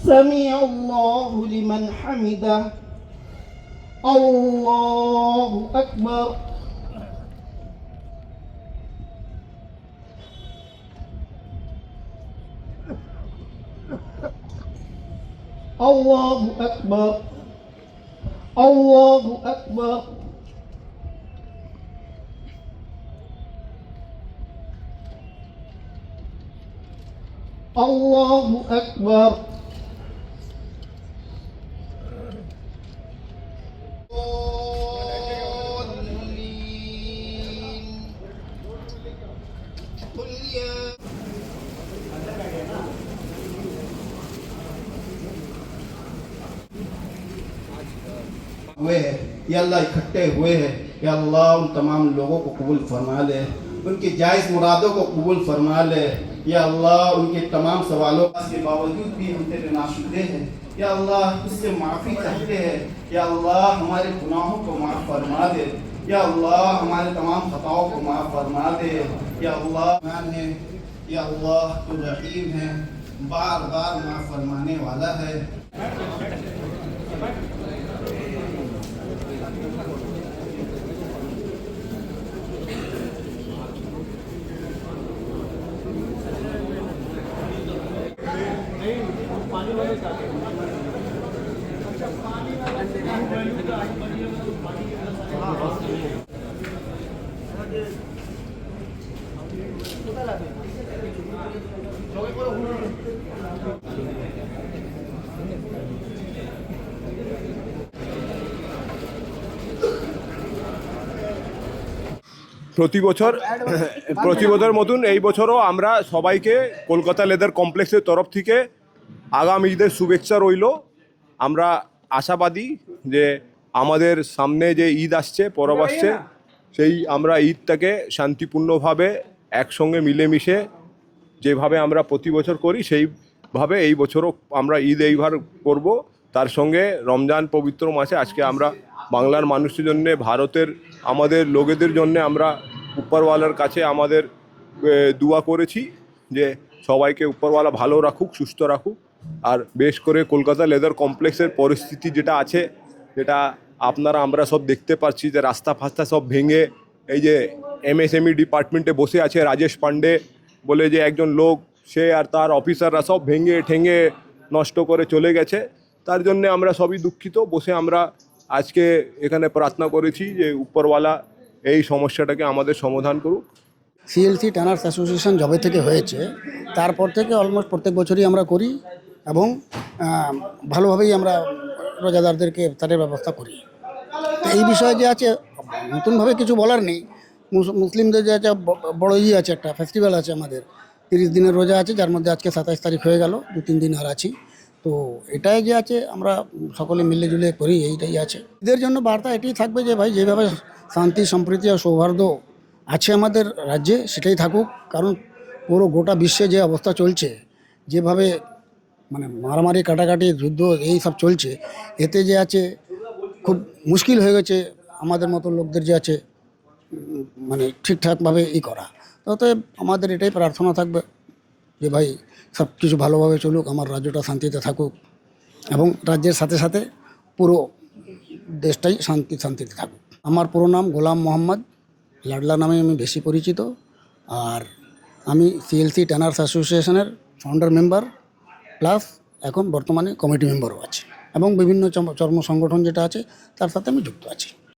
سمع الله لمن حمده الله أكبر الله أكبر الله أكبر الله أكبر قل يا हुए हैं या अल्लाह इकट्ठे हुए हैं या अल्लाह उन तमाम लोगों को कबूल फरमा ले, उनकी जायज़ मुरादों को कबूल फरमा ले। या अल्लाह उनके तमाम सवालों के बावजूद भी हम तेरे नाशुदे हैं, या अल्लाह उससे माफ़ी चाहते हैं। या अल्लाह हमारे गुनाहों को माफ़ फरमा दे, या अल्लाह हमारे तमाम खताओं को माफ़ फरमा दे। या अल्लाह है, या अल्लाह तू रहीम है, बार बार माफ़ फरमाने वाला है। প্রতি বছর মতন এই বছরও আমরা সবাইকে কলকাতা লেদার কমপ্লেক্সের তরফ থেকে আগামী ঈদের শুভেচ্ছা রইল। আমরা আশাবাদী যে আমাদের সামনে যে ঈদ আসছে, পরব আসছে, সেই আমরা ঈদটাকে শান্তিপূর্ণভাবে একসঙ্গে মিলেমিশে যেভাবে আমরা প্রতি বছর করি সেইভাবে এই বছরও আমরা ঈদ এইবার করব। তার সঙ্গে রমজান পবিত্র মাসে আজকে আমরা বাংলার মানুষের জন্যে, ভারতের আমাদের লোকেদের জন্যে আমরা উপরওয়ালার কাছে আমাদের দোয়া করেছি যে সবাইকে উপরওয়ালা ভালো রাখুক, সুস্থ রাখুক। আর বেশ করে কলকাতা লেদার কমপ্লেক্সের পরিস্থিতি যেটা আছে, যেটা আমরা সব দেখতে পাচ্ছি যে রাস্তা ফাস্তা সব ভেঙে, এই যে এমএসএমই ডিপার্টমেন্টে বসে আছে রাজেশ পান্ডে বলে যে একজন লোক, সে আর তার অফিসাররা সব ভেঙে ঠেঙে নষ্ট করে চলে গেছে। তার জন্যে আমরা সবই দুঃখিত। বসে আমরা আজকে এখানে প্রার্থনা করেছি যে উপরওয়ালা এই সমস্যাটাকে আমাদের সমাধান করুক। সিএলসি টানার্স অ্যাসোসিয়েশন যবে থেকে হয়েছে তারপর থেকে অলমোস্ট প্রত্যেক বছরই আমরা করি এবং ভালোভাবেই আমরা রোজাদারদেরকে ইফতারের ব্যবস্থা করি। তো এই বিষয়ে যে আছে নতুনভাবে কিছু বলার নেই। মুসলিমদের যে আছে বড় আছে, একটা ফেস্টিভ্যাল আছে আমাদের, 30 দিনের রোজা আছে, যার মধ্যে আজকে 27 তারিখ হয়ে গেল, 2-3 দিন আর আছি। তো এটাই যে আছে আমরা সকলে মিলেজুলে করি, এইটাই আছে। এদের জন্য বার্তা এটাই থাকবে যে ভাই যেভাবে শান্তি সম্প্রীতি আর সৌহার্দ্য আছে আমাদের রাজ্যে সেটাই থাকুক। কারণ পুরো গোটা বিশ্বে যে অবস্থা চলছে, যেভাবে মানে মারামারি কাটাকাটি যুদ্ধ এই সব চলছে, এতে যে আছে খুব মুশকিল হয়ে গেছে আমাদের মতো লোকদের যে আছে মানে ঠিকঠাকভাবে করা। অতএব আমাদের এটাই প্রার্থনা থাকবে যে ভাই সব কিছু ভালোভাবে চলুক, আমার রাজ্যটা শান্তিতে থাকুক এবং রাজ্যের সাথে সাথে পুরো দেশটাই শান্তিতে থাকুক। আমার পুরো নাম গোলাম মোহাম্মদ, লাডলা নামে আমি বেশি পরিচিত। আর আমি সিএলসি টানার্স অ্যাসোসিয়েশনের ফাউন্ডার মেম্বার প্লাস এখন বর্তমানে কমিটি মেম্বারও আছি এবং বিভিন্ন চর্ম সংগঠন যেটা আছে তার সাথে আমি যুক্ত আছি।